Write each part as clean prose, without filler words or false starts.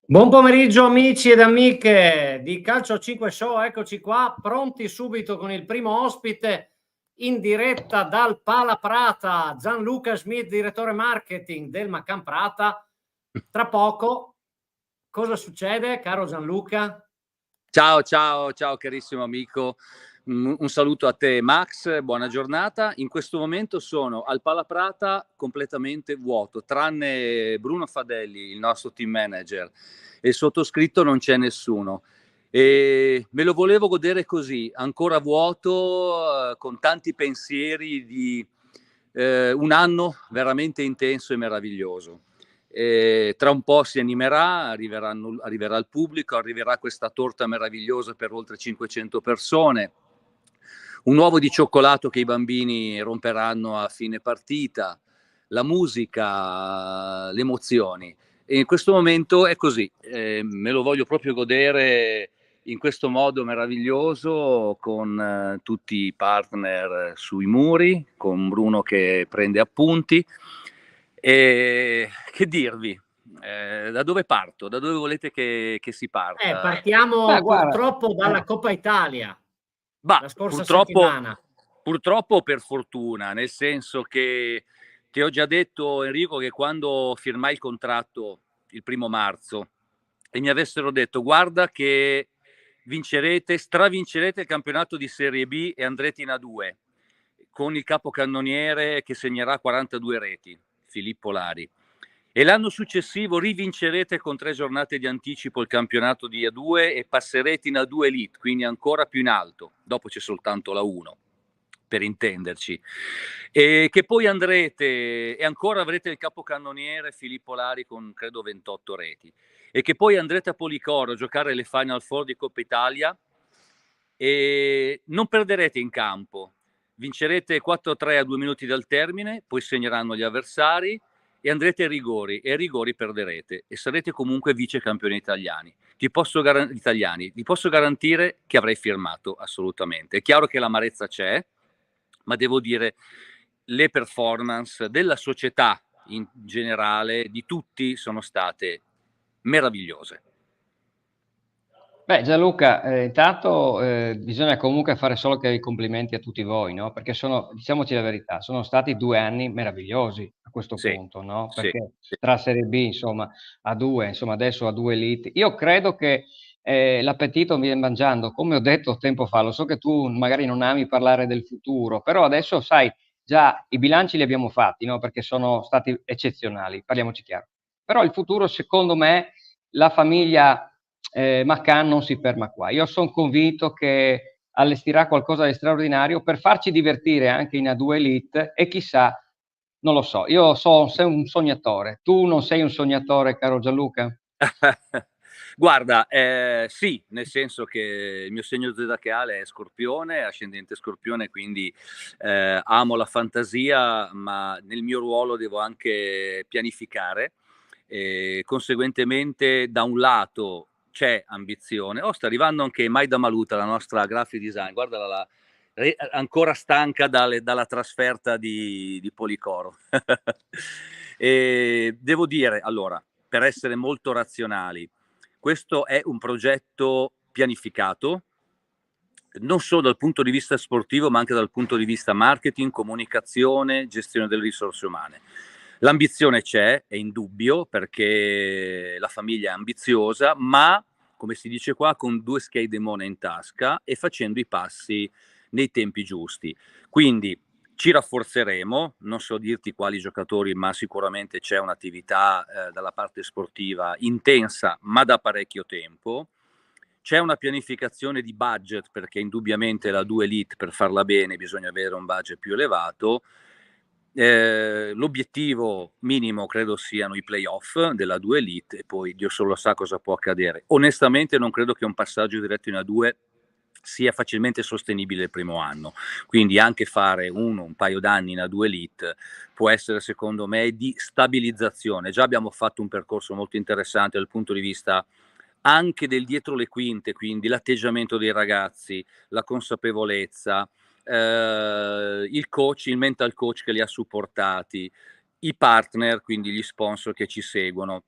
Buon pomeriggio amici ed amiche di Calcio 5 Show, eccoci qua, pronti subito con il primo ospite in diretta dal Pala Prata, Gianluca Schmidt, direttore marketing del Macan Prata. Tra poco, cosa succede, caro Gianluca? Ciao, ciao, ciao carissimo amico, un saluto a te Max, buona giornata. In questo momento sono al Pala Prata completamente vuoto, tranne Bruno Fadelli, il nostro team manager, e il sottoscritto non c'è nessuno. E me lo volevo godere così, ancora vuoto, con tanti pensieri di un anno veramente intenso e meraviglioso. Tra un po' si animerà, arriverà il pubblico, arriverà questa torta meravigliosa per oltre 500 persone, un uovo di cioccolato che i bambini romperanno a fine partita, la musica, le emozioni. E in questo momento è così, me lo voglio proprio godere in questo modo meraviglioso, con tutti i partner sui muri, con Bruno che prende appunti. E che dirvi? Da dove parto? Da dove volete che si parta? Partiamo Beh, guarda, purtroppo dalla Coppa Italia, Bah, la scorsa purtroppo, settimana. purtroppo per fortuna, nel senso che ti ho già detto, Enrico, che quando firmai il contratto il 1° marzo e mi avessero detto guarda che vincerete, stravincerete il campionato di Serie B e andrete in A2 con il capocannoniere che segnerà 42 reti, Filippo Lari. E l'anno successivo rivincerete con 3 giornate di anticipo il campionato di A2 e passerete in A2 Elite, quindi ancora più in alto. Dopo c'è soltanto la 1, per intenderci. E che poi andrete e ancora avrete il capocannoniere Filippo Lari con credo 28 reti. E che poi andrete a Policoro a giocare le Final Four di Coppa Italia e non perderete in campo. Vincerete 4-3 a 2 minuti dal termine, poi segneranno gli avversari e andrete ai rigori, e ai rigori perderete e sarete comunque vice campioni italiani. Ti posso garantire che avrei firmato assolutamente. È chiaro che l'amarezza c'è, ma devo dire le performance della società in generale, di tutti, sono state meravigliose. Beh, Gianluca, intanto bisogna comunque fare solo che i complimenti a tutti voi, no? Perché diciamoci la verità, sono stati 2 anni meravigliosi a questo Sì, punto, no? sì, Perché sì. tra Serie B, insomma, a due, insomma, adesso a due Elite. Io credo che l'appetito viene mangiando, come ho detto tempo fa, lo so che tu magari non ami parlare del futuro, però adesso, sai, già i bilanci li abbiamo fatti, no? Perché sono stati eccezionali, parliamoci chiaro. Però il futuro, secondo me, la famiglia Macan non si ferma qua. Io sono convinto che allestirà qualcosa di straordinario per farci divertire anche in A2 Elite e chissà, non lo so, sei un sognatore. Tu non sei un sognatore, caro Gianluca? Guarda, sì, nel senso che il mio segno zodiacale è Scorpione, ascendente Scorpione, quindi amo la fantasia, ma nel mio ruolo devo anche pianificare. E conseguentemente, da un lato c'è ambizione. Oh, sta arrivando anche Maida Maluta, la nostra graphic design, guardala, ancora stanca dalla trasferta di Policoro. E devo dire, allora, per essere molto razionali, questo è un progetto pianificato, non solo dal punto di vista sportivo, ma anche dal punto di vista marketing, comunicazione, gestione delle risorse umane. L'ambizione c'è, è indubbio, perché la famiglia è ambiziosa, ma, come si dice qua, con 2 scheidemone in tasca e facendo i passi nei tempi giusti. Quindi ci rafforzeremo, non so dirti quali giocatori, ma sicuramente c'è un'attività dalla parte sportiva intensa, ma da parecchio tempo. C'è una pianificazione di budget, perché indubbiamente la 2 Elite, per farla bene, bisogna avere un budget più elevato. L'obiettivo minimo credo siano i playoff della 2 Elite e poi Dio solo sa cosa può accadere. Onestamente non credo che un passaggio diretto in A2 sia facilmente sostenibile il primo anno, quindi anche fare un paio d'anni in A2 Elite può essere, secondo me, di stabilizzazione. Già abbiamo fatto un percorso molto interessante dal punto di vista anche del dietro le quinte, quindi l'atteggiamento dei ragazzi, la consapevolezza, il coach, il mental coach che li ha supportati, i partner, quindi gli sponsor che ci seguono.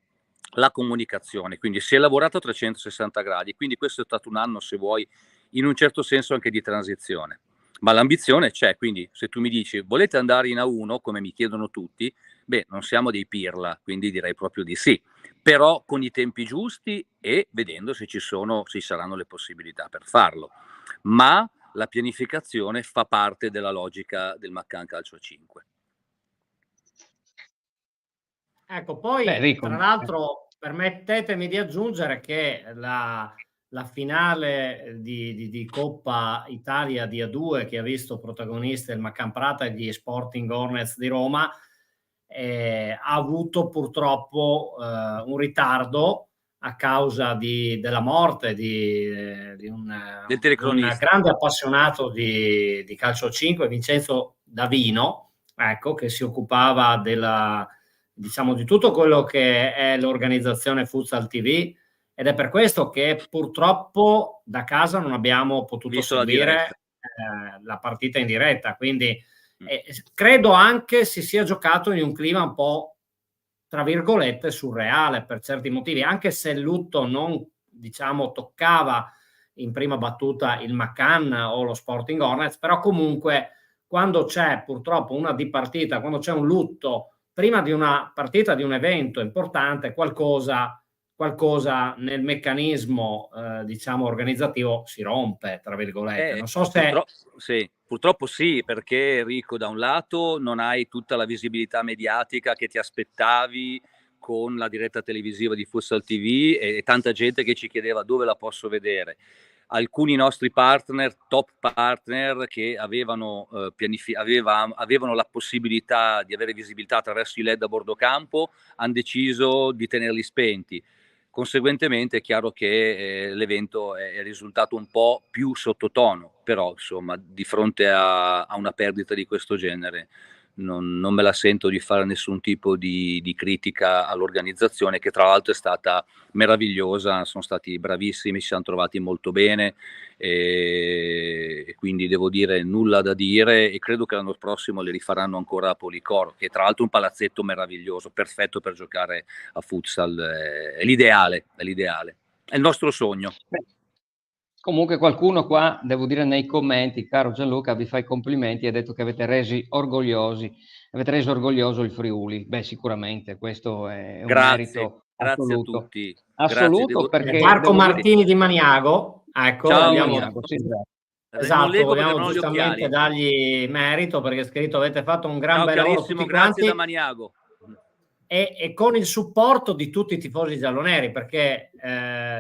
la comunicazione, quindi si è lavorato a 360 gradi, quindi questo è stato un anno, se vuoi, in un certo senso anche di transizione. Ma l'ambizione c'è, quindi se tu mi dici volete andare in A1, come mi chiedono tutti, beh, non siamo dei pirla, quindi direi proprio di sì, però con i tempi giusti e vedendo se ci saranno le possibilità per farlo. Ma la pianificazione fa parte della logica del McCann Calcio 5. Ecco, poi tra l'altro permettetemi di aggiungere che la finale di Coppa Italia di A2, che ha visto protagonista il McCann Prata e gli Sporting Hornets di Roma, ha avuto purtroppo un ritardo a causa della morte di un grande appassionato di calcio 5, Vincenzo Davino, ecco, che si occupava diciamo di tutto quello che è l'organizzazione Futsal TV, ed è per questo che purtroppo da casa non abbiamo potuto seguire la partita in diretta, quindi credo anche si sia giocato in un clima un po', tra virgolette, surreale per certi motivi, anche se il lutto non, diciamo, toccava in prima battuta il McCann o lo Sporting Hornets, però comunque quando c'è purtroppo una dipartita, quando c'è un lutto prima di una partita, di un evento importante, qualcosa nel meccanismo diciamo organizzativo si rompe, tra virgolette. Non so se purtroppo sì, perché Enrico, da un lato non hai tutta la visibilità mediatica che ti aspettavi con la diretta televisiva di Futsal TV e tanta gente che ci chiedeva dove la posso vedere. Alcuni nostri partner, top partner, che avevano la possibilità di avere visibilità attraverso i LED a bordo campo, hanno deciso di tenerli spenti. Conseguentemente è chiaro che l'evento è risultato un po' più sottotono, però insomma di fronte a una perdita di questo genere non me la sento di fare nessun tipo di critica all'organizzazione, che tra l'altro è stata meravigliosa, sono stati bravissimi, si sono trovati molto bene e quindi devo dire nulla da dire, e credo che l'anno prossimo le rifaranno ancora a Policoro, che tra l'altro è un palazzetto meraviglioso, perfetto per giocare a futsal, è l'ideale, è il nostro sogno. Comunque qualcuno qua, devo dire nei commenti, caro Gianluca, vi fa i complimenti, ha detto che avete reso orgoglioso il Friuli. Beh, sicuramente questo è un merito assoluto. Grazie a tutti. Assoluto, perché Marco Martini di Maniago, ecco, ciao Maniago, sì, esatto, vogliamo giustamente dargli merito, perché è scritto avete fatto un gran bel lavoro tutti grazie quanti. da Maniago. E con il supporto di tutti i tifosi gialloneri, perché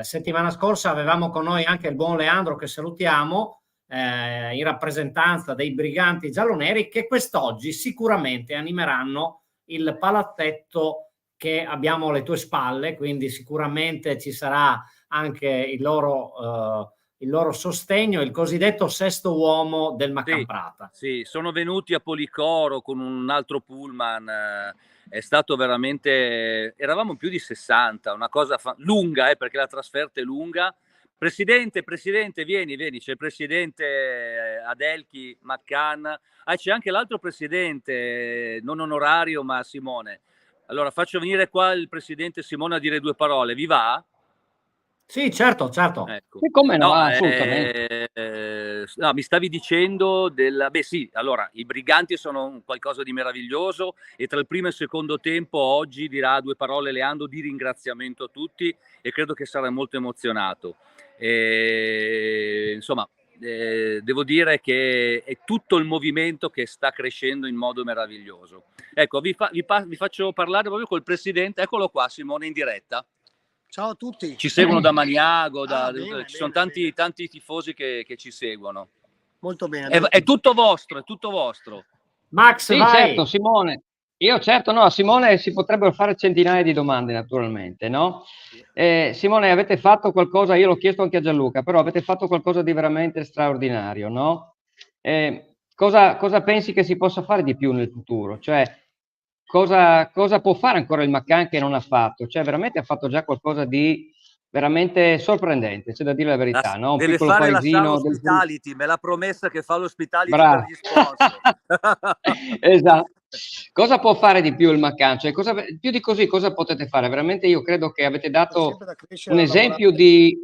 settimana scorsa avevamo con noi anche il buon Leandro, che salutiamo, in rappresentanza dei briganti gialloneri, che quest'oggi sicuramente animeranno il palazzetto che abbiamo alle tue spalle, quindi sicuramente ci sarà anche il loro sostegno, il cosiddetto sesto uomo del McCann Prata. Sì, sono venuti a Policoro con un altro pullman, è stato veramente, eravamo più di 60, una cosa lunga, perché la trasferta è lunga. Presidente, vieni, c'è il presidente Adelchi, McCann, c'è anche l'altro presidente, non onorario ma Simone. Allora faccio venire qua il presidente Simone a dire due parole, vi va? Sì, certo. Ecco. E come no, assolutamente. No, mi stavi dicendo beh sì, allora i briganti sono qualcosa di meraviglioso, e tra il primo e il secondo tempo oggi dirà due parole Leandro di ringraziamento a tutti, e credo che sarà molto emozionato. Insomma, devo dire che è tutto il movimento che sta crescendo in modo meraviglioso. Ecco, vi faccio parlare proprio col presidente, eccolo qua, Simone, in diretta. Ciao a tutti. Ci seguono da Maniago, ci sono tanti tifosi che ci seguono. Molto bene. È tutto vostro, Max, sì, vai. Certo, Simone. A Simone si potrebbero fare centinaia di domande, naturalmente, no? Simone, avete fatto qualcosa, io l'ho chiesto anche a Gianluca, però avete fatto qualcosa di veramente straordinario, no? Cosa pensi che si possa fare di più nel futuro? Cioè, cosa può fare ancora il McCann che non ha fatto? Cioè, veramente ha fatto già qualcosa di veramente sorprendente, c'è da dire la verità, no? Deve fare la Star Hospitality, me l'ha promessa che fa l'ospitality per gli sponsor. Cosa può fare di più il Maccan? Cioè, più di così cosa potete fare? Veramente io credo che avete dato un esempio di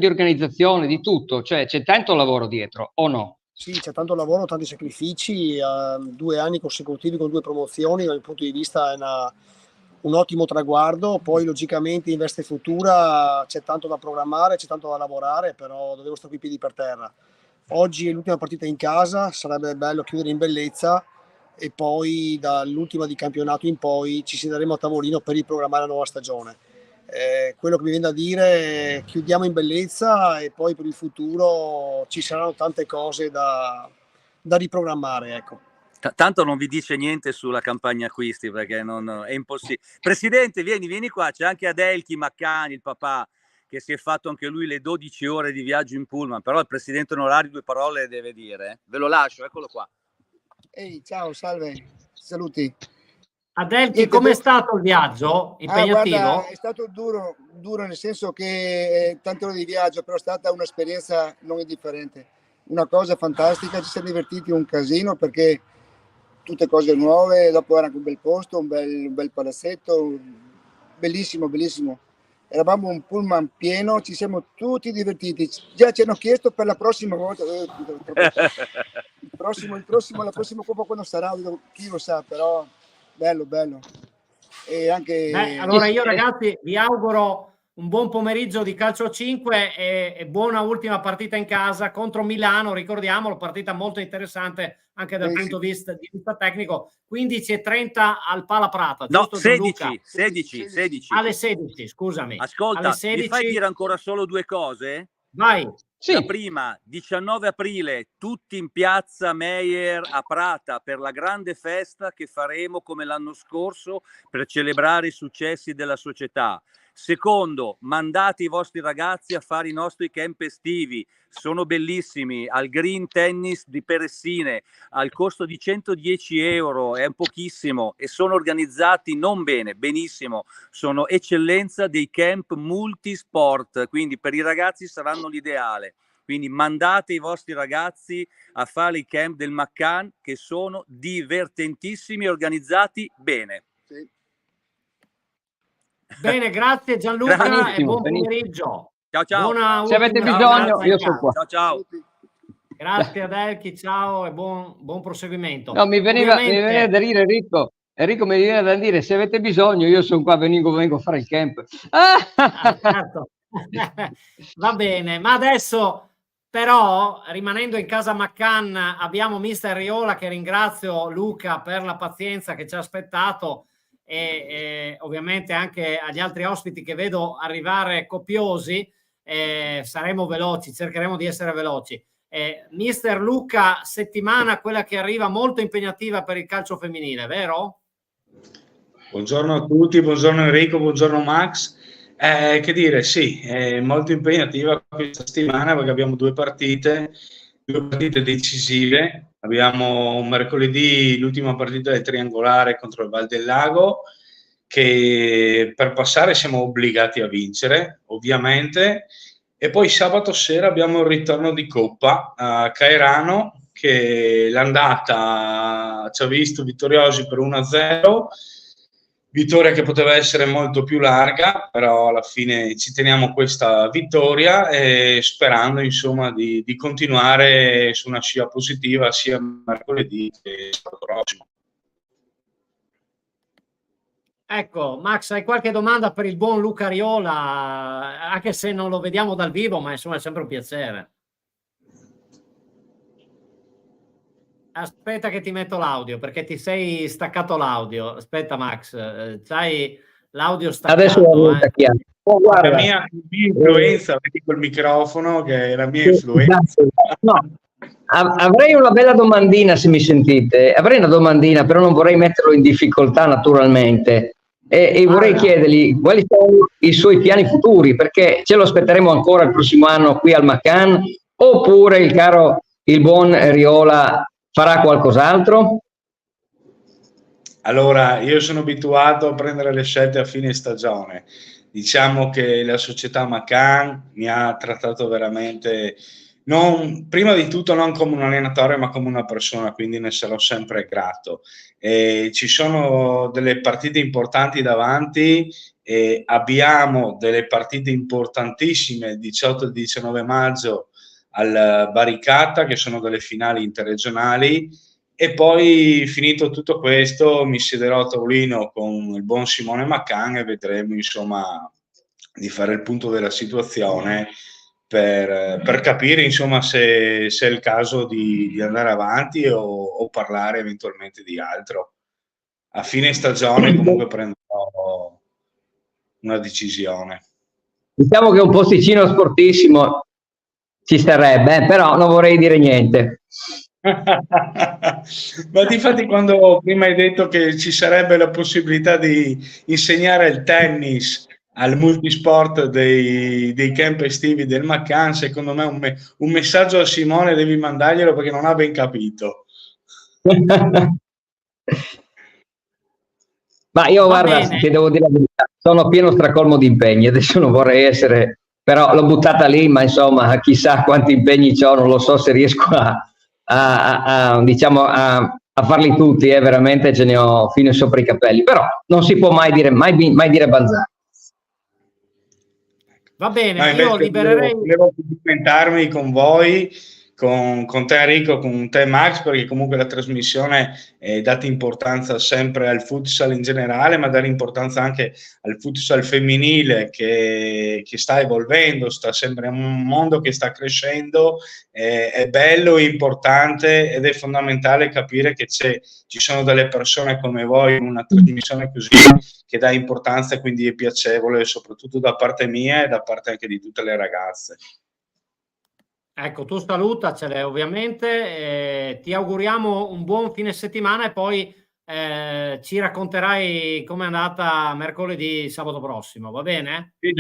organizzazione, di tutto, cioè c'è tanto lavoro dietro, o no? Sì, c'è tanto lavoro, tanti sacrifici, 2 anni consecutivi con 2 promozioni, dal mio punto di vista è un ottimo traguardo. Poi logicamente in veste futura c'è tanto da programmare, c'è tanto da lavorare, però dovevo stare qui piedi per terra. Oggi è l'ultima partita in casa, sarebbe bello chiudere in bellezza e poi dall'ultima di campionato in poi ci siederemo a tavolino per riprogrammare la nuova stagione. Quello che mi viene da dire è chiudiamo in bellezza e poi per il futuro ci saranno tante cose da riprogrammare, ecco. Tanto non vi dice niente sulla campagna acquisti perché è impossibile. Presidente, vieni qua, c'è anche Adelchi Maccani, il papà, che si è fatto anche lui le 12 ore di viaggio in pullman, però il presidente onorario 2 parole le deve dire. Ve lo lascio, eccolo qua. Ehi, ciao, salve, saluti. Adelchi, com'è stato il viaggio? Impegnativo? Guarda, è stato duro nel senso che tante ore di viaggio, però è stata un'esperienza non indifferente. Una cosa fantastica, ci siamo divertiti un casino perché tutte cose nuove, dopo era anche un bel posto, un bel palazzetto, bellissimo, bellissimo. Eravamo un pullman pieno, ci siamo tutti divertiti. Già ci hanno chiesto per la prossima volta, la prossima Coppa quando sarà, chi lo sa, però bello. E anche... allora io ragazzi vi auguro un buon pomeriggio di calcio 5 e buona ultima partita in casa contro Milano, ricordiamolo, partita molto interessante anche dal punto di vista tecnico. 15:30 al Pala Prata, no, giusto, 16 alle 16, scusami. Ascolta, alle 16... mi fai dire ancora solo 2 cose? Vai. Sì. La prima, 19 aprile, tutti in piazza Meyer a Prata per la grande festa che faremo come l'anno scorso per celebrare i successi della società. Secondo, mandate i vostri ragazzi a fare i nostri camp estivi, sono bellissimi, al Green Tennis di Peressine, al costo di 110 euro, è un pochissimo, e sono organizzati non bene, benissimo, sono eccellenza dei camp multisport, quindi per i ragazzi saranno l'ideale. Quindi mandate i vostri ragazzi a fare i camp del Maccan che sono divertentissimi e organizzati bene. Sì. Bene, grazie Gianluca e buon pomeriggio. Ciao. Se avete bisogno, io sono qua. Ciao. Grazie Adelchi, ciao e buon proseguimento. No, mi veniva da dire Enrico mi viene da dire, se avete bisogno io sono qua, vengo a fare il camp. Certo. Va bene, ma adesso però rimanendo in casa Maccan abbiamo mister Riola, che ringrazio, Luca, per la pazienza che ci ha aspettato e ovviamente anche agli altri ospiti che vedo arrivare copiosi. Saremo veloci, cercheremo di essere veloci. Mister Luca, settimana quella che arriva molto impegnativa per il calcio femminile, vero? Buongiorno a tutti, buongiorno Enrico, buongiorno Max. Che dire, sì, è molto impegnativa questa settimana perché abbiamo due partite decisive. Abbiamo mercoledì l'ultima partita del triangolare contro il Val del Lago, che per passare siamo obbligati a vincere, ovviamente. E poi sabato sera abbiamo il ritorno di Coppa a Caerano, che l'andata ci ha visto vittoriosi per 1-0. Vittoria che poteva essere molto più larga, però alla fine ci teniamo questa vittoria e sperando insomma di continuare su una scia positiva sia mercoledì che sabato prossimo. Ecco, Max, hai qualche domanda per il buon Luca Riola, anche se non lo vediamo dal vivo, ma insomma è sempre un piacere. Aspetta che ti metto l'audio, perché ti sei staccato l'audio. Aspetta Max, c'hai l'audio staccato. Adesso lo stacchiamo. Oh, guarda, la mia influenza, vedi col microfono, che è la mia influenza. No, avrei una bella domandina, se mi sentite. Avrei una domandina, però non vorrei metterlo in difficoltà naturalmente. E vorrei chiedergli quali sono i suoi piani futuri, perché ce lo aspetteremo ancora il prossimo anno qui al Maccan, oppure il buon Riola farà qualcos'altro? Allora, io sono abituato a prendere le scelte a fine stagione. Diciamo che la società Maccan mi ha trattato veramente prima di tutto non come un allenatore ma come una persona, quindi ne sarò sempre grato. Ci sono delle partite importanti davanti e abbiamo delle partite importantissime il 18 e il 19 maggio al Baricata, che sono delle finali interregionali, e poi finito tutto questo mi siederò a tavolino con il buon Simone Maccan e vedremo insomma di fare il punto della situazione per capire insomma se è il caso di andare avanti o parlare eventualmente di altro. A fine stagione comunque prenderò una decisione. Diciamo che un posticino sportissimo ci starebbe, però non vorrei dire niente. Ma difatti quando prima hai detto che ci sarebbe la possibilità di insegnare il tennis al multisport dei camp estivi del Maccan, secondo me un messaggio a Simone devi mandarglielo perché non ha ben capito. Ma io Va guarda, bene. ti devo dire la verità, sono pieno stracolmo di impegni, adesso non vorrei essere, però l'ho buttata lì, ma insomma chissà quanti impegni ho, non lo so se riesco diciamo, a farli tutti, veramente ce ne ho fino sopra i capelli, però non si può mai dire banzai. Va bene, No, io invece libererei. volevo complimentarmi con voi, con te Enrico, con te Max, perché comunque la trasmissione date importanza sempre al futsal in generale, ma dare importanza anche al futsal femminile che sta evolvendo, sta sempre un mondo che sta crescendo, è bello, è importante ed è fondamentale capire che ci sono delle persone come voi in una trasmissione così che dà importanza e quindi è piacevole, soprattutto da parte mia e da parte anche di tutte le ragazze. Ecco, tu salutacele ovviamente, ti auguriamo un buon fine settimana e poi ci racconterai com'è andata mercoledì, sabato prossimo, va bene? Sì,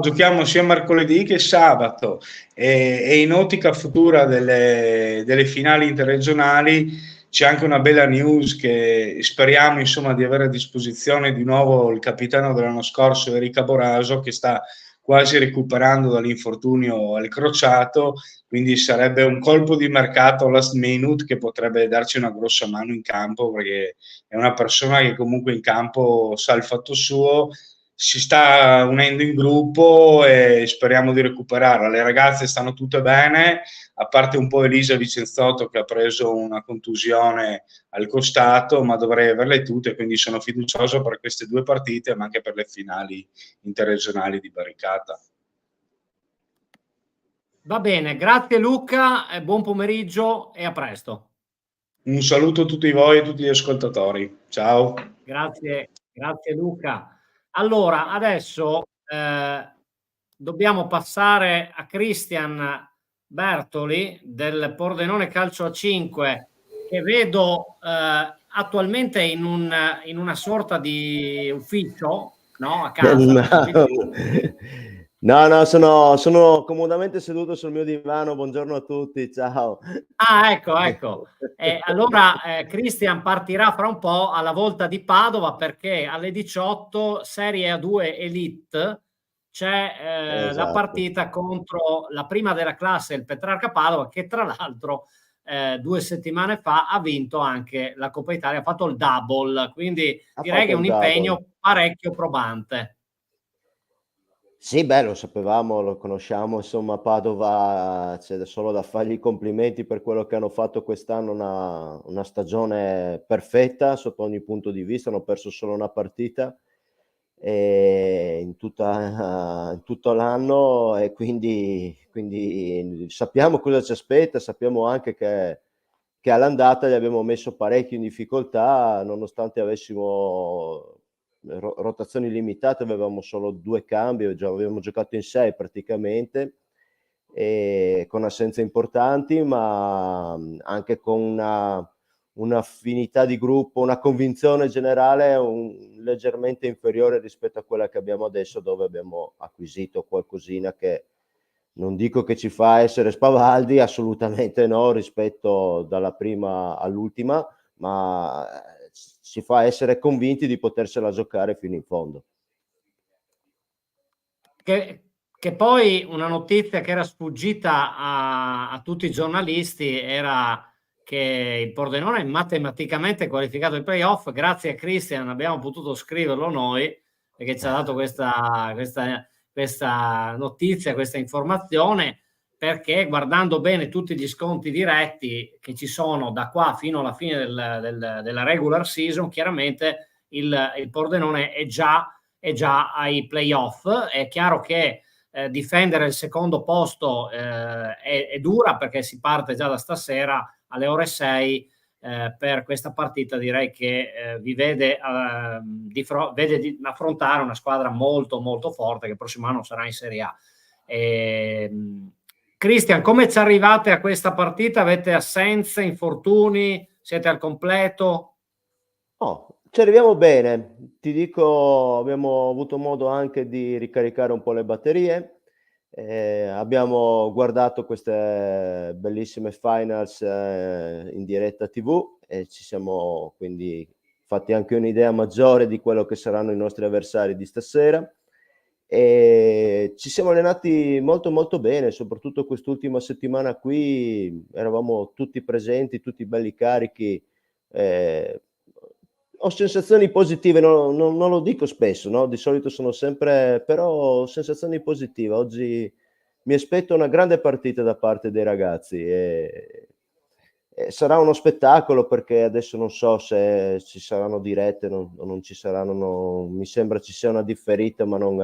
giochiamo sia mercoledì che sabato e in ottica futura delle finali interregionali c'è anche una bella news che speriamo insomma di avere a disposizione di nuovo il capitano dell'anno scorso Erika Boraso, che sta quasi recuperando dall'infortunio al crociato, quindi sarebbe un colpo di mercato last minute che potrebbe darci una grossa mano in campo, perché è una persona che comunque in campo sa il fatto suo, si sta unendo in gruppo e speriamo di recuperarla. Le ragazze stanno tutte bene, a parte un po' Elisa Vicenzotto che ha preso una contusione al costato, ma dovrei averle tutte, quindi sono fiducioso per queste due partite, ma anche per le finali interregionali di Baricata. Va bene, grazie Luca, buon pomeriggio e a presto. Un saluto a tutti voi e a tutti gli ascoltatori. Ciao. Grazie, grazie Luca. Allora, adesso dobbiamo passare a Cristian Bertoli del Pordenone Calcio a 5, che vedo attualmente in una sorta di ufficio, no? A casa. No, sono comodamente seduto sul mio divano. Buongiorno a tutti, ciao. Ah, ecco. Allora Cristian partirà fra un po' alla Volta di Padova, perché alle 18 Serie A2 Elite c'è la partita contro la prima della classe, il Petrarca Padova, che tra l'altro 2 settimane fa ha vinto anche la Coppa Italia, ha fatto il double, quindi direi che è un impegno parecchio probante. Sì, beh, lo sapevamo, lo conosciamo, insomma, Padova c'è solo da fargli i complimenti per quello che hanno fatto quest'anno, una stagione perfetta sotto ogni punto di vista, hanno perso solo una partita in tutto l'anno e quindi sappiamo cosa ci aspetta, sappiamo anche che all'andata li abbiamo messo parecchio in difficoltà, nonostante avessimo rotazioni limitate, avevamo solo 2 cambi, avevamo giocato in 6 praticamente, e con assenze importanti, ma anche con un'affinità di gruppo, una convinzione generale leggermente inferiore rispetto a quella che abbiamo adesso, dove abbiamo acquisito qualcosina che non dico che ci fa essere spavaldi, assolutamente no, rispetto dalla prima all'ultima, ma ci fa essere convinti di potersela giocare fino in fondo. che poi una notizia che era sfuggita a tutti i giornalisti era che il Pordenone è matematicamente qualificato ai playoff. Grazie a Christian abbiamo potuto scriverlo noi, perché ci ha dato questa notizia, questa informazione, perché guardando bene tutti gli sconti diretti che ci sono da qua fino alla fine della regular season, chiaramente il Pordenone è già ai playoff. È chiaro che difendere il secondo posto è dura, perché si parte già da stasera alle ore 6 per questa partita. Direi che vi vede affrontare una squadra molto molto forte che il prossimo anno sarà in Serie A. Christian, come ci arrivate a questa partita? Avete assenze, infortuni? Siete al completo? Oh, ci arriviamo bene, ti dico, abbiamo avuto modo anche di ricaricare un po' le batterie, abbiamo guardato queste bellissime finals in diretta TV e ci siamo quindi fatti anche un'idea maggiore di quello che saranno i nostri avversari di stasera. E ci siamo allenati molto molto bene, soprattutto quest'ultima settimana qui eravamo tutti presenti, tutti belli carichi. Ho sensazioni positive, non lo dico spesso, no? Di solito sono sempre, però ho sensazioni positive. Oggi mi aspetto una grande partita da parte dei ragazzi e sarà uno spettacolo, perché adesso non so se ci saranno dirette o non ci saranno, mi sembra ci sia una differita, ma non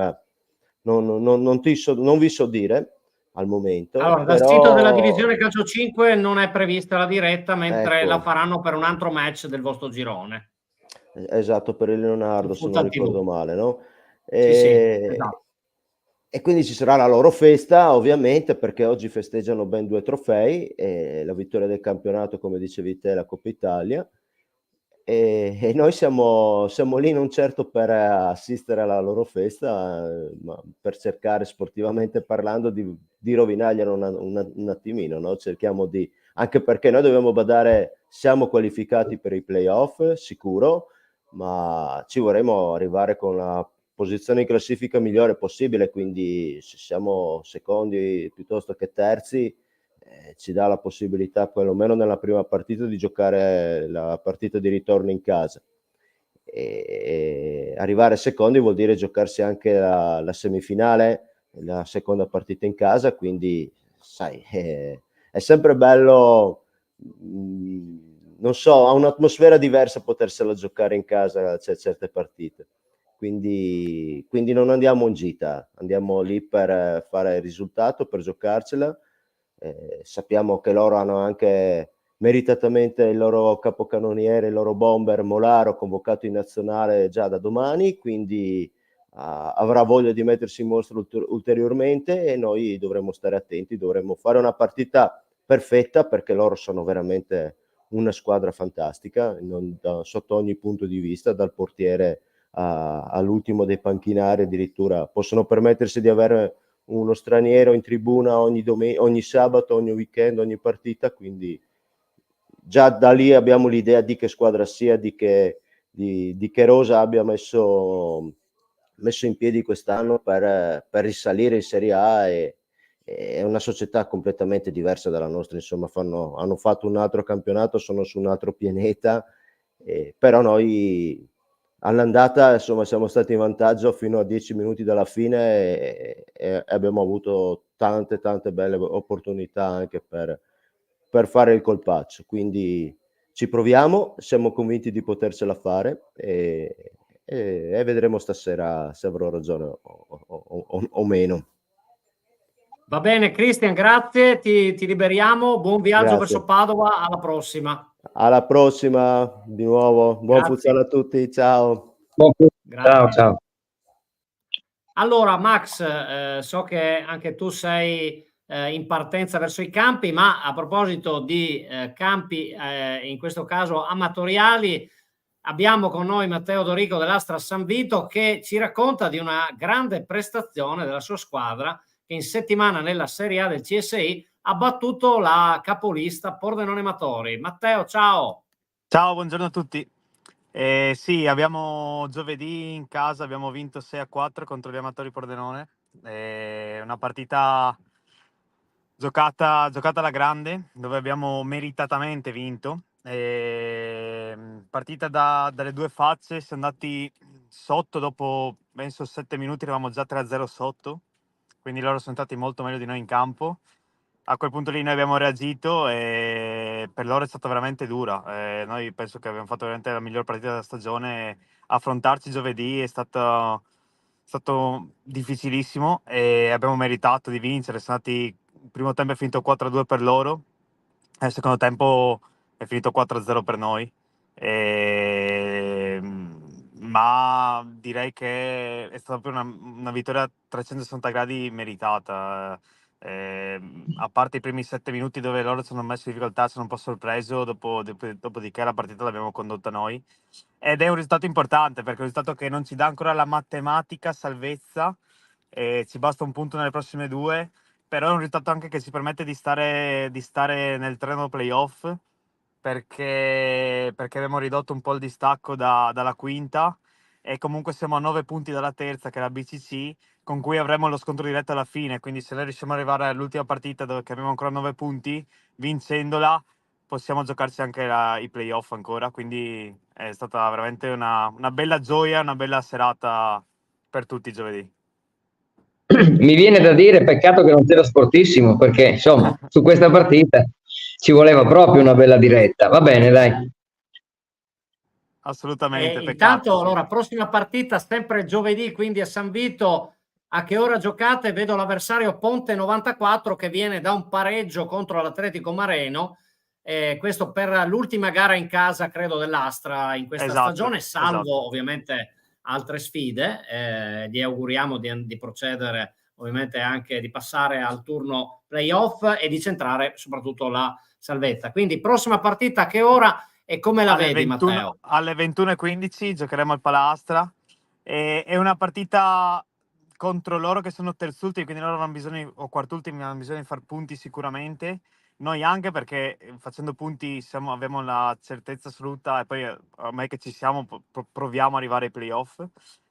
vi so dire al momento. Allora, dal sito della divisione calcio 5 non è prevista la diretta, mentre Ecco. la faranno per un altro match del vostro girone. Esatto, per il Leonardo, se non ricordo male, no? Sì, esatto. E quindi ci sarà la loro festa, ovviamente, perché oggi festeggiano ben 2 trofei, la vittoria del campionato, come dicevi te, la Coppa Italia, e noi siamo lì non certo per assistere alla loro festa, ma per cercare, sportivamente parlando, di rovinargliela un attimino, no? Cerchiamo di, anche perché noi dobbiamo badare, siamo qualificati per i playoff, sicuro, ma ci vorremmo arrivare con la posizione in classifica migliore possibile, quindi se siamo secondi piuttosto che terzi, ci dà la possibilità, perlomeno nella prima partita, di giocare la partita di ritorno in casa. E arrivare secondi vuol dire giocarsi anche la semifinale, la seconda partita in casa, quindi sai, è sempre bello, non so, ha un'atmosfera diversa potersela giocare in casa, c'è certe partite. Quindi non andiamo in gita, andiamo lì per fare il risultato, per giocarcela. Sappiamo che loro hanno anche meritatamente il loro capocannoniere, il loro bomber Molaro, convocato in nazionale già da domani, quindi avrà voglia di mettersi in mostra ulteriormente, e noi dovremo stare attenti, dovremo fare una partita perfetta, perché loro sono veramente una squadra fantastica sotto ogni punto di vista, dal portiere all'ultimo dei panchinari. Addirittura possono permettersi di avere uno straniero in tribuna ogni sabato, ogni weekend, ogni partita, quindi già da lì abbiamo l'idea di che squadra sia, di che rosa abbia messo in piedi quest'anno per risalire in Serie A, e è una società completamente diversa dalla nostra, insomma hanno fatto un altro campionato, sono su un altro pianeta, però noi all'andata, insomma, siamo stati in vantaggio fino a 10 minuti dalla fine e abbiamo avuto tante belle opportunità anche per fare il colpaccio, quindi ci proviamo, siamo convinti di potercela fare e vedremo stasera se avrò ragione o meno. Va bene, Christian, grazie, ti liberiamo, buon viaggio Grazie. verso Padova, alla prossima. Alla prossima, di nuovo, buon futsal a tutti, ciao. Ciao. Allora Max, so che anche tu sei in partenza verso i campi, ma a proposito di campi, in questo caso amatoriali, abbiamo con noi Matteo Dorico dell'Astra San Vito, che ci racconta di una grande prestazione della sua squadra, che in settimana nella Serie A del CSI ha battuto la capolista Pordenone Amatori. Matteo, ciao! Ciao, buongiorno a tutti. Sì, abbiamo giovedì in casa, abbiamo vinto 6-4 contro gli Amatori Pordenone. Una partita giocata alla grande, dove abbiamo meritatamente vinto. Partita dalle due facce, siamo andati sotto dopo, penso, 7 minuti, eravamo già 3-0 sotto, quindi loro sono stati molto meglio di noi in campo. A quel punto lì noi abbiamo reagito e per loro è stata veramente dura. Noi penso che abbiamo fatto veramente la miglior partita della stagione. Affrontarci giovedì è stato difficilissimo e abbiamo meritato di vincere. Il primo tempo è finito 4-2 per loro e il secondo tempo è finito 4-0 per noi. Ma direi che è stata proprio una vittoria a 360 gradi meritata. A parte i primi 7 minuti dove loro ci hanno messo in difficoltà, sono un po' sorpreso, dopodiché la partita l'abbiamo condotta noi. Ed è un risultato importante, perché è un risultato che non ci dà ancora la matematica salvezza, ci basta un punto nelle prossime due, però è un risultato anche che ci permette di stare nel treno playoff, perché abbiamo ridotto un po' il distacco dalla quinta e comunque siamo a 9 punti dalla terza, che è la BCC, con cui avremo lo scontro diretto alla fine. Quindi se noi riusciamo ad arrivare all'ultima partita dove abbiamo ancora 9 punti, vincendola possiamo giocarci anche i playoff ancora. Quindi è stata veramente una bella gioia, una bella serata per tutti giovedì. Mi viene da dire peccato che non c'era Sportissimo, perché insomma su questa partita ci voleva proprio una bella diretta. Va bene, dai. Assolutamente, peccato. Intanto, Sì. allora, prossima partita sempre giovedì, quindi a San Vito. A che ora giocate? Vedo l'avversario Ponte 94 che viene da un pareggio contro l'Atletico Mareno. Questo per l'ultima gara in casa, credo, dell'Astra in questa stagione, salvo ovviamente altre sfide. Gli auguriamo di procedere, ovviamente anche di passare al turno playoff e di centrare soprattutto la salvezza. Quindi prossima partita a che ora e come la vedi, Matteo? Alle 21:15 giocheremo al Palastra. È una partita contro loro che sono terzultimi, quindi loro hanno bisogno, o quartultimi, hanno bisogno di fare punti sicuramente. Noi anche, perché facendo punti abbiamo la certezza assoluta, e poi ormai che ci siamo proviamo ad arrivare ai playoff.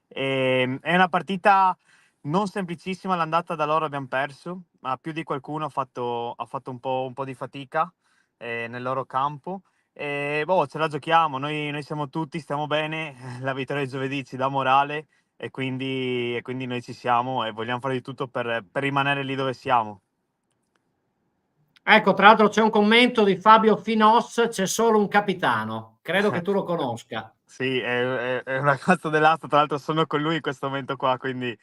È una partita non semplicissima, l'andata da loro abbiamo perso, ma più di qualcuno ha fatto un po' di fatica nel loro campo. Ce la giochiamo, noi siamo tutti, stiamo bene, la vittoria di giovedì ci dà morale e quindi noi ci siamo e vogliamo fare di tutto per rimanere lì dove siamo. Ecco, tra l'altro c'è un commento di Fabio Finos, c'è solo un capitano, credo che tu lo conosca. Sì, è un ragazzo dell'Asta, tra l'altro sono con lui in questo momento qua, quindi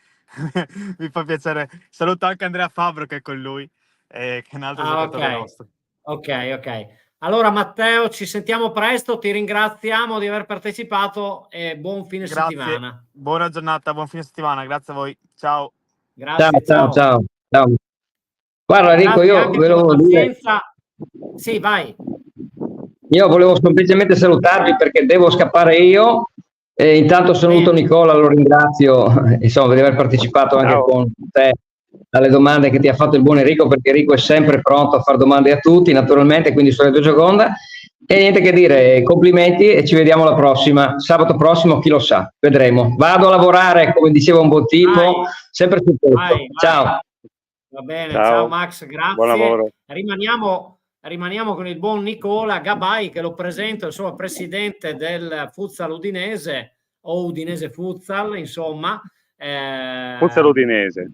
mi fa piacere. Saluto anche Andrea Fabro che è con lui, che è un altro giocatore nostro. Ok. Allora Matteo, ci sentiamo presto, ti ringraziamo di aver partecipato e buon fine settimana. Buona giornata, buon fine settimana, grazie a voi. Ciao. Grazie, Ciao. Guarda Enrico, io volevo dire... Sì, vai. Io volevo semplicemente salutarvi perché devo scappare io. E intanto saluto Nicola, lo ringrazio insomma, di aver partecipato anche con te alle domande che ti ha fatto il buon Enrico, perché Enrico è sempre pronto a fare domande a tutti, naturalmente, quindi su Radio Gioconda. E niente che dire, complimenti e ci vediamo la prossima. Sabato prossimo, chi lo sa, vedremo. Vado a lavorare, come diceva un buon tipo, sempre sul posto. Ciao. Va bene, ciao Max, grazie. Buon lavoro. Rimaniamo con il buon Nicola Gabai, che lo presento, insomma, presidente del Futsal Udinese o Udinese Futsal, insomma. Futsal Udinese.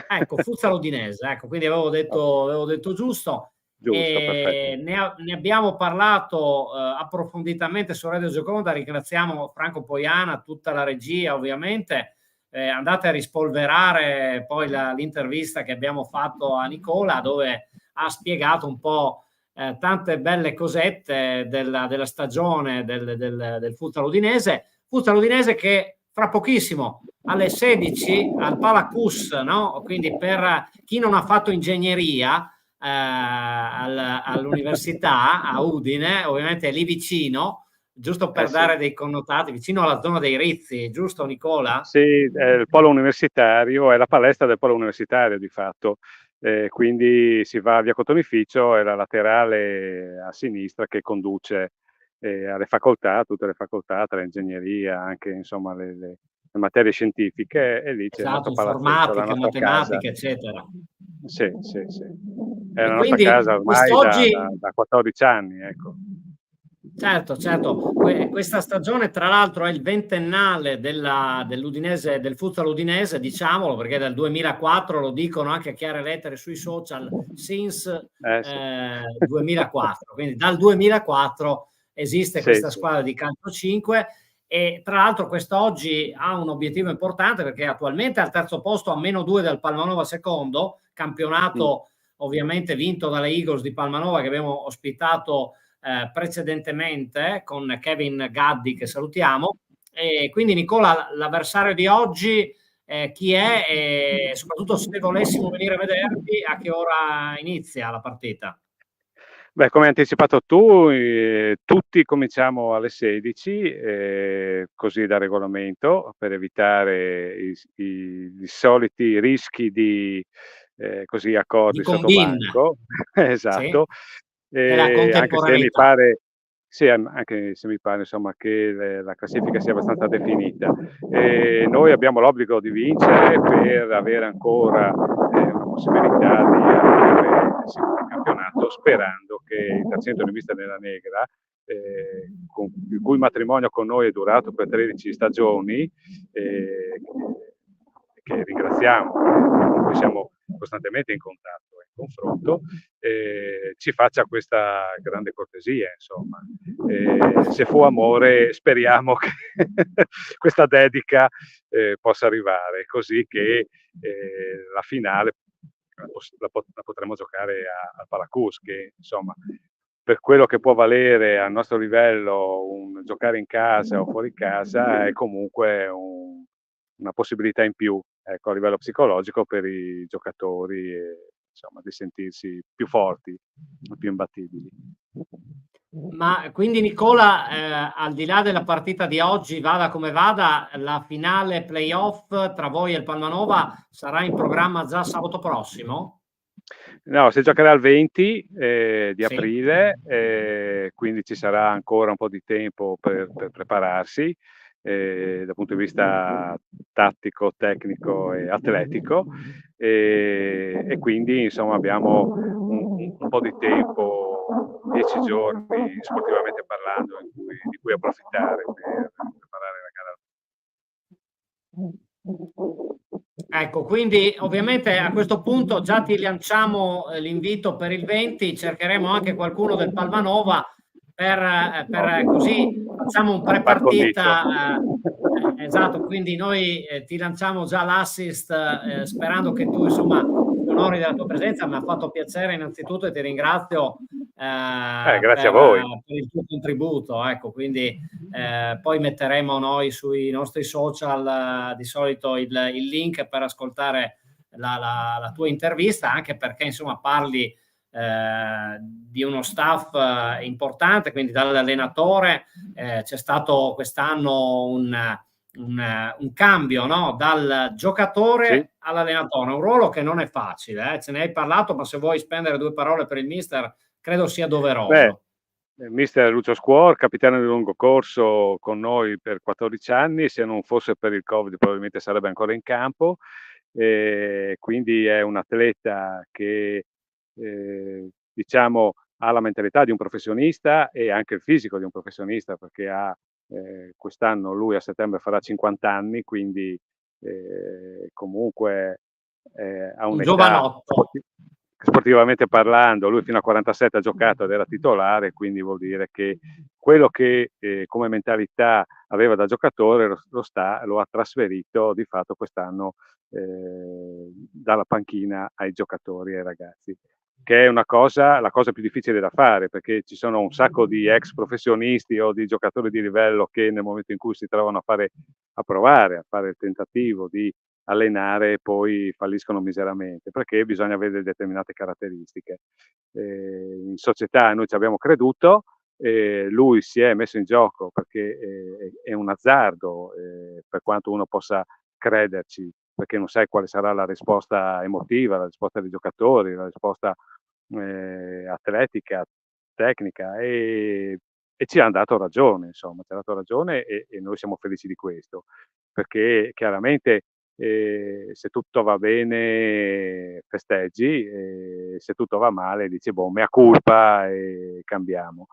Ecco, Futsal Udinese, ecco, quindi avevo detto giusto. Perfetto. Ne abbiamo parlato approfonditamente su Radio Gioconda, ringraziamo Franco Poiana, tutta la regia ovviamente. Andate a rispolverare poi l'intervista che abbiamo fatto a Nicola, dove ha spiegato un po' tante belle cosette della stagione del Futsal Udinese che fra pochissimo alle 16 al Palacus, no? Quindi per chi non ha fatto ingegneria all'università a Udine, ovviamente è lì vicino, giusto per dare dei connotati, vicino alla zona dei Rizzi, giusto Nicola? Sì, è il polo universitario, è la palestra del polo universitario di fatto, quindi si va a via Cotonificio, è la laterale a sinistra che conduce alle facoltà, tutte le facoltà, tra ingegneria, anche insomma le le materie scientifiche, e lì c'è il nostro Esatto, palazzetto, la informatica, nostra casa. matematica, eccetera. Sì, sì, sì. È E la nostra quindi casa ormai quest'oggi, da 14 anni, ecco. certo, certo, questa stagione tra l'altro è il ventennale dell'Udinese, del futsal udinese, diciamolo, perché dal 2004 lo dicono anche a chiare lettere sui social, since Sì. 2004, quindi dal 2004 esiste Sì, questa sì. squadra di calcio 5. E tra l'altro quest'oggi ha un obiettivo importante perché attualmente è al terzo posto, a -2 dal Palmanova secondo, campionato ovviamente vinto dalle Eagles di Palmanova che abbiamo ospitato precedentemente con Kevin Gaddi, che salutiamo. E quindi Nicola, l'avversario di oggi chi è, e soprattutto se volessimo venire a vederti, a che ora inizia la partita? Beh, come hai anticipato tu, tutti cominciamo alle 16, così da regolamento, per evitare i soliti rischi di così Di accordi sotto combin, banco. sì, Esatto. della Anche se mi contemporaneità. pare, sì, anche se mi pare insomma che la classifica sia abbastanza definita. Noi abbiamo l'obbligo di vincere per avere ancora una possibilità di arrivare al secondo campionato, sperando che il terzetto di Vista nella Negra, il cui matrimonio con noi è durato per 13 stagioni, che ringraziamo, con cui siamo costantemente in contatto e in confronto, ci faccia questa grande cortesia, insomma. Se fu amore, speriamo che questa dedica possa arrivare, così che la finale la potremo giocare al Palacus, che insomma, per quello che può valere al nostro livello giocare in casa o fuori casa, è comunque una possibilità in più, ecco, a livello psicologico per i giocatori, insomma, di sentirsi più forti, più imbattibili. Ma quindi Nicola, al di là della partita di oggi, vada come vada, la finale playoff tra voi e il Palmanova sarà in programma già sabato prossimo? No, si giocherà il 20 di Sì. aprile, quindi ci sarà ancora un po' di tempo per prepararsi dal punto di vista tattico, tecnico e atletico, e quindi insomma abbiamo un po' di tempo, 10 giorni sportivamente parlando, di cui approfittare per preparare la gara. Ecco, quindi ovviamente a questo punto già ti lanciamo l'invito per il 20, cercheremo anche qualcuno del Palmanova per così facciamo un Par condicio. pre-partita. Esatto, quindi noi ti lanciamo già l'assist sperando che tu insomma ti onori della tua presenza. Mi ha fatto piacere innanzitutto e ti ringrazio Grazie a voi. per il tuo contributo. Ecco, quindi poi metteremo noi sui nostri social di solito il link per ascoltare la tua intervista, anche perché insomma parli di uno staff importante, quindi dall'allenatore c'è stato quest'anno un cambio, no? Dal giocatore all'allenatore, un ruolo che non è facile, ce ne hai parlato, ma se vuoi spendere 2 parole per il mister credo sia doveroso. Mister Lucio Scuor, capitano di lungo corso con noi per 14 anni, se non fosse per il Covid probabilmente sarebbe ancora in campo, quindi è un atleta che diciamo ha la mentalità di un professionista e anche il fisico di un professionista, perché quest'anno lui a settembre farà 50 anni, quindi comunque ha Un un'età giovanotto. sportivamente parlando, lui fino a 47 ha giocato ed era titolare, quindi vuol dire che quello che come mentalità aveva da giocatore lo ha trasferito di fatto quest'anno dalla panchina ai giocatori e ai ragazzi, che è la cosa più difficile da fare, perché ci sono un sacco di ex professionisti o di giocatori di livello che nel momento in cui si trovano a provare a fare il tentativo di allenare, poi falliscono miseramente, perché bisogna avere determinate caratteristiche. In società noi ci abbiamo creduto, lui si è messo in gioco perché è un azzardo, per quanto uno possa crederci, perché non sai quale sarà la risposta emotiva, la risposta dei giocatori, la risposta atletica, tecnica, e e ci ha dato ragione, insomma, ci ha dato ragione e noi siamo felici di questo, perché chiaramente se tutto va bene festeggi, se tutto va male dici boh, mea culpa e cambiamo.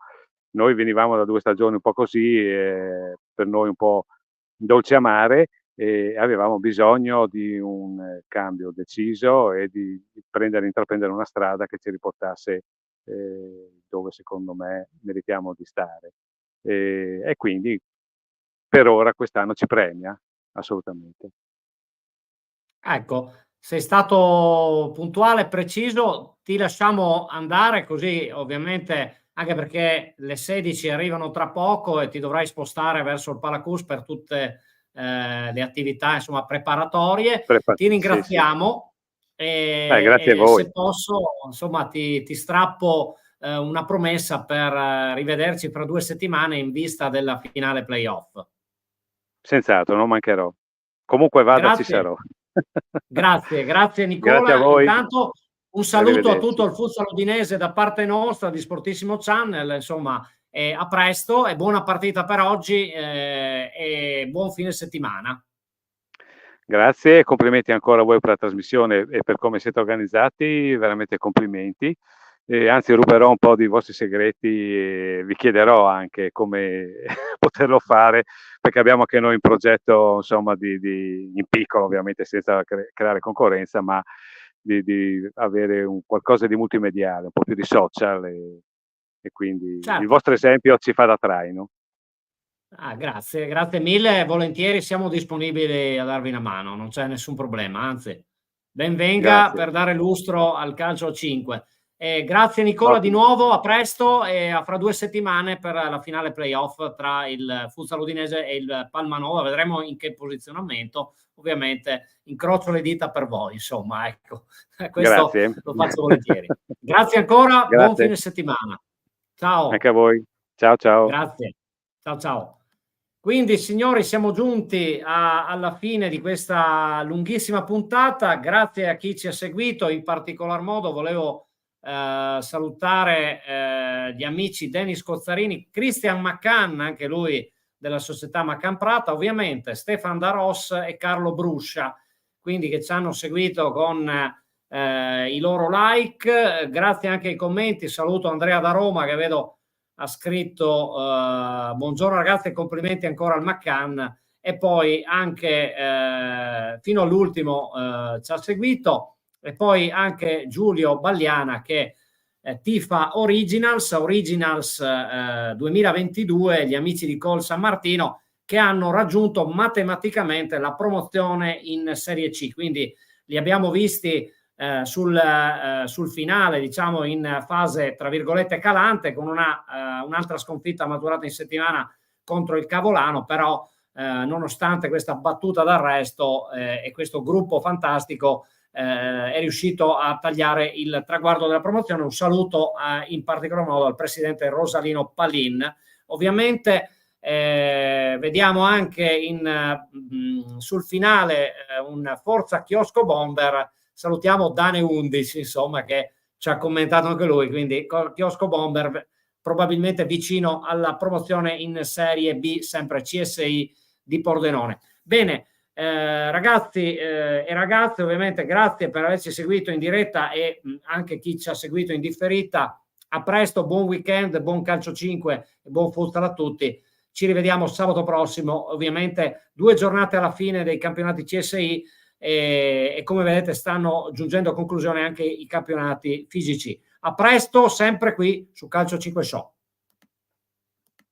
Noi venivamo da 2 stagioni un po' così, per noi un po' dolce amare, e avevamo bisogno di un cambio deciso e di intraprendere una strada che ci riportasse dove secondo me meritiamo di stare. E quindi per ora quest'anno ci premia, assolutamente. Ecco, sei stato puntuale e preciso, ti lasciamo andare così ovviamente, anche perché le 16 arrivano tra poco e ti dovrai spostare verso il Palacus per tutte le attività insomma preparatorie. Ti Sì, sì. ringraziamo Grazie a e voi. se posso insomma ti strappo una promessa per rivederci fra 2 settimane in vista della finale playoff. Senz'altro, non mancherò. Comunque vada, ci Grazie. sarò. Grazie Nicola. Grazie a voi. Intanto un saluto a Arrivederci. tutto il futsal udinese da parte nostra di Sportissimo Channel, insomma, a presto e buona partita per oggi e buon fine settimana. Grazie e complimenti ancora a voi per la trasmissione e per come siete organizzati, veramente complimenti. Anzi, ruberò un po' di vostri segreti e vi chiederò anche come poterlo fare, perché abbiamo anche noi un progetto, insomma, in piccolo, ovviamente, senza creare concorrenza, ma di avere qualcosa di multimediale, un po' più di social e quindi Certo. il vostro esempio ci fa da traino. Grazie mille, volentieri siamo disponibili a darvi una mano, non c'è nessun problema, anzi, ben venga Grazie. per dare lustro al calcio a 5. Grazie Nicola di nuovo, a presto e a fra 2 settimane per la finale playoff tra il futsal udinese e il Palmanova, vedremo in che posizionamento, ovviamente incrocio le dita per voi, insomma, ecco, questo Grazie. lo faccio volentieri. Grazie ancora, Grazie. buon fine settimana. Ciao. Anche a voi. Ciao ciao. Grazie. Ciao. Quindi signori siamo giunti alla fine di questa lunghissima puntata, grazie a chi ci ha seguito, in particolar modo volevo salutare gli amici Denis Cozzarini, Christian Maccan, anche lui della società Maccan Prata, ovviamente Stefan Daros e Carlo Bruscia, quindi che ci hanno seguito con i loro like, grazie anche ai commenti, saluto Andrea da Roma che vedo ha scritto buongiorno ragazzi e complimenti ancora al Maccan, e poi anche fino all'ultimo ci ha seguito, e poi anche Giulio Bagliana che tifa Originals 2022, gli amici di Col San Martino che hanno raggiunto matematicamente la promozione in Serie C, quindi li abbiamo visti sul finale, diciamo in fase tra virgolette calante, con un'altra sconfitta maturata in settimana contro il Cavolano, però nonostante questa battuta d'arresto e questo gruppo fantastico è riuscito a tagliare il traguardo della promozione. Un saluto in particolar modo al presidente Rosalino Palin. Ovviamente vediamo anche sul finale un Forza Chiosco Bomber. Salutiamo Dane 11, insomma, che ci ha commentato anche lui, quindi Chiosco Bomber probabilmente vicino alla promozione in Serie B, sempre CSI di Pordenone. Bene, ragazzi e ragazze, ovviamente grazie per averci seguito in diretta e anche chi ci ha seguito in differita. A presto, buon weekend, buon calcio 5 e buon futsal a tutti. Ci rivediamo sabato prossimo, ovviamente 2 giornate alla fine dei campionati CSI e come vedete stanno giungendo a conclusione anche i campionati fisici. A presto, sempre qui su Calcio 5 Show.